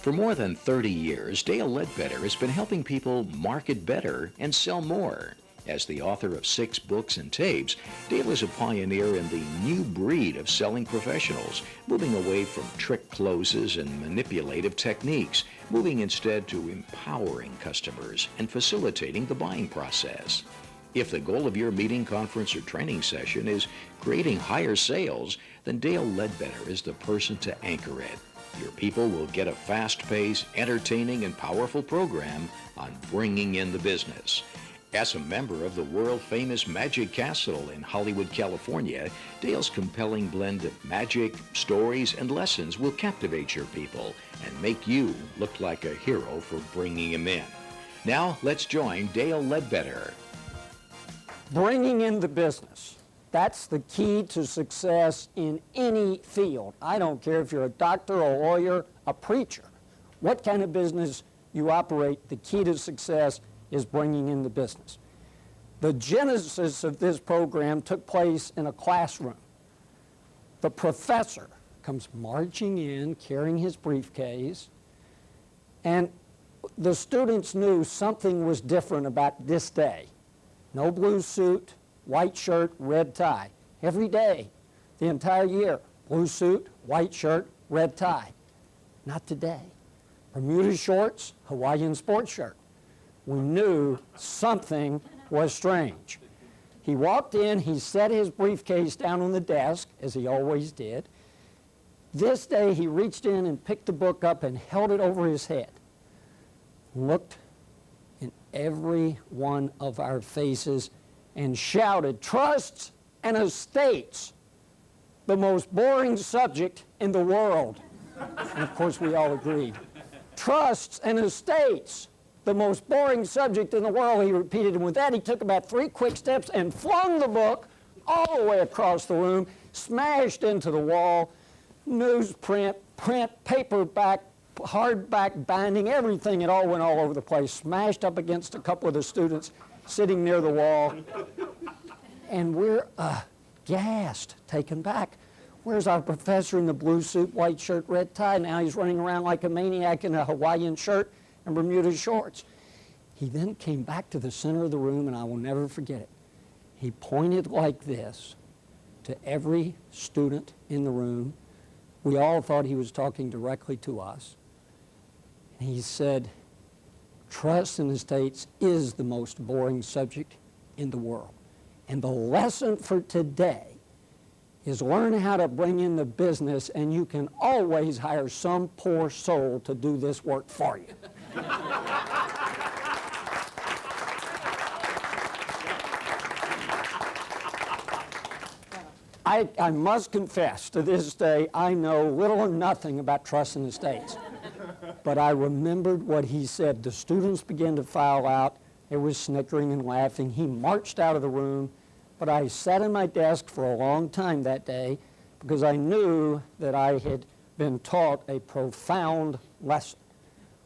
For more than 30 years, Dale Ledbetter has been helping people market better and sell more. As the author of 6 books and tapes, Dale is a pioneer in the new breed of selling professionals, moving away from trick closes and manipulative techniques, moving instead to empowering customers and facilitating the buying process. If the goal of your meeting, conference, or training session is creating higher sales, then Dale Ledbetter is the person to anchor it. Your people will get a fast-paced, entertaining, and powerful program on bringing in the business. As a member of the world-famous Magic Castle in Hollywood, California, Dale's compelling blend of magic, stories, and lessons will captivate your people and make you look like a hero for bringing him in. Now, let's join Dale Ledbetter. Bringing in the business. That's the key to success in any field. I don't care if you're a doctor, a lawyer, a preacher. What kind of business you operate, the key to success is bringing in the business. The genesis of this program took place in a classroom. The professor comes marching in, carrying his briefcase, and the students knew something was different about this day. No blue suit, white shirt, red tie. Every day, the entire year, blue suit, white shirt, red tie. Not today. Bermuda shorts, Hawaiian sports shirt. We knew something was strange. He walked in, he set his briefcase down on the desk, as he always did. This day, he reached in and picked the book up and held it over his head. Looked in every one of our faces and shouted, "Trusts and estates, the most boring subject in the world." And of course, we all agreed. Trusts and estates, the most boring subject in the world, he repeated. And with that, he took about 3 quick steps and flung the book all the way across the room, smashed into the wall, newsprint, print, paperback, hardback binding, everything. It all went all over the place, smashed up against a couple of the students sitting near the wall. And we're aghast, taken back. Where's our professor in the blue suit, white shirt, red tie? Now he's running around like a maniac in a Hawaiian shirt and Bermuda shorts. He then came back to the center of the room, and I will never forget it. He pointed like this to every student in the room. We all thought he was talking directly to us. And he said, "Trusts and estates is the most boring subject in the world. And the lesson for today is learn how to bring in the business, and you can always hire some poor soul to do this work for you." I must confess, to this day, I know little or nothing about trusts and estates. But I remembered what he said. The students began to file out. There was snickering and laughing. He marched out of the room. But I sat in my desk for a long time that day because I knew that I had been taught a profound lesson.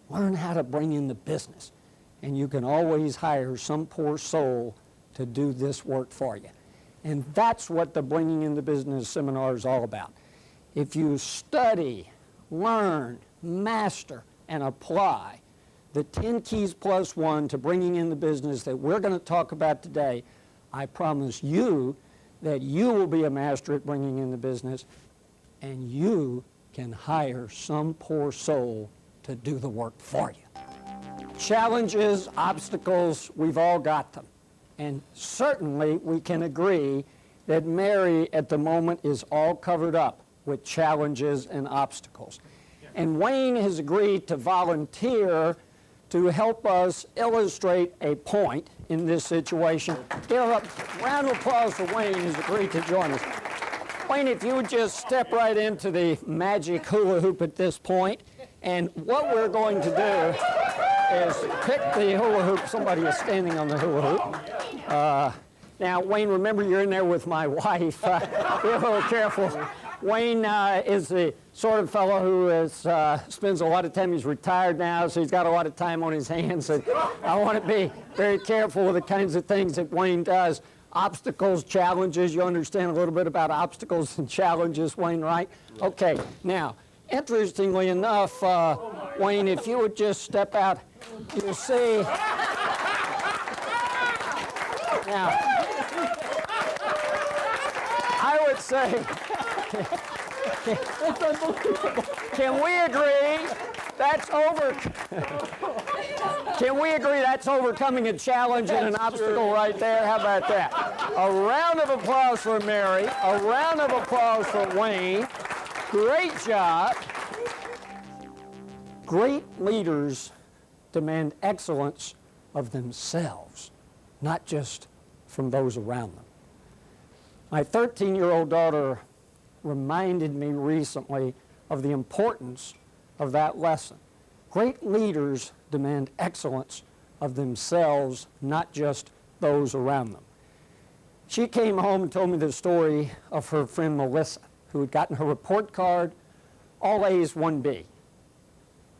Learn how to bring in the business, and you can always hire some poor soul to do this work for you. And that's what the Bringing in the Business seminar is all about. If you study, learn, master, and apply the 10 keys plus 1 to bringing in the business that we're going to talk about today, I promise you that you will be a master at bringing in the business, and you can hire some poor soul to do the work for you. Challenges, obstacles, we've all got them. And certainly we can agree that Mary at the moment is all covered up with challenges and obstacles. And Wayne has agreed to volunteer to help us illustrate a point in this situation. Give a round of applause for Wayne, who's agreed to join us. Wayne, if you would just step right into the magic hula hoop at this point. And what we're going to do is pick the hula hoop. Somebody is standing on the hula hoop. Now, Wayne, remember you're in there with my wife. Be a little careful. Wayne is the sort of fellow who spends a lot of time. He's retired now, so he's got a lot of time on his hands. And I want to be very careful with the kinds of things that Wayne does. Obstacles, challenges. You understand a little bit about obstacles and challenges, Wayne, right? Okay. Now, Interestingly enough, Wayne, if you would just step out, you see. Now, I would say, can we agree that's can we agree that's overcoming a challenge and an obstacle right there? How about that? A round of applause for Mary. A round of applause for Wayne. Great job. Great leaders demand excellence of themselves, not just from those around them. My 13-year-old daughter reminded me recently of the importance of that lesson. Great leaders demand excellence of themselves, not just those around them. She came home and told me the story of her friend Melissa, who had gotten her report card, all A's, 1 B.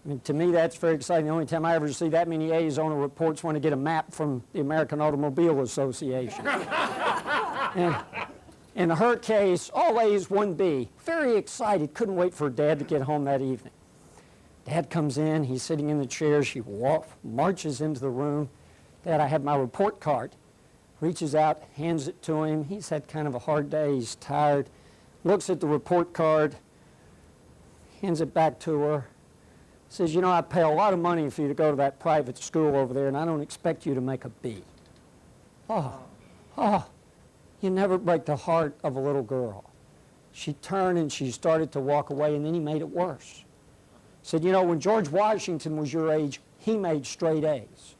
I mean, to me, that's very exciting. The only time I ever see that many A's on a report is when I get a map from the American Automobile Association. And in her case, all A's, 1 B. Very excited, couldn't wait for Dad to get home that evening. Dad comes in, he's sitting in the chair, she marches into the room. Dad, I have my report card. Reaches out, hands it to him. He's had kind of a hard day, he's tired. Looks at the report card, hands it back to her. Says, you know, I pay a lot of money for you to go to that private school over there, and I don't expect you to make a B. Oh, you never break the heart of a little girl. She turned and she started to walk away, and then he made it worse. Said, you know, when George Washington was your age, he made straight A's.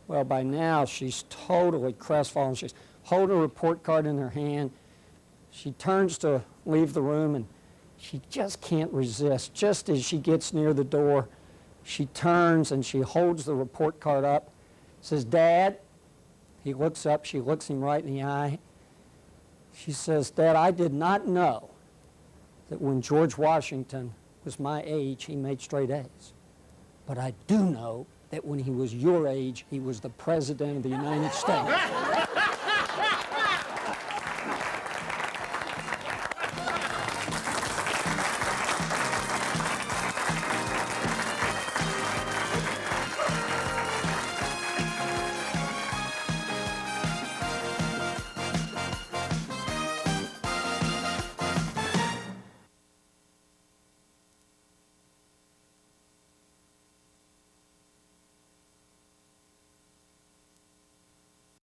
Well, by now, she's totally crestfallen. She's holding a report card in her hand. She turns to leave the room, and she just can't resist. Just as she gets near the door, she turns and she holds the report card up, says, Dad. He looks up, she looks him right in the eye. She says, Dad, I did not know that when George Washington was my age, he made straight A's. But I do know that when he was your age, he was the President of the United States.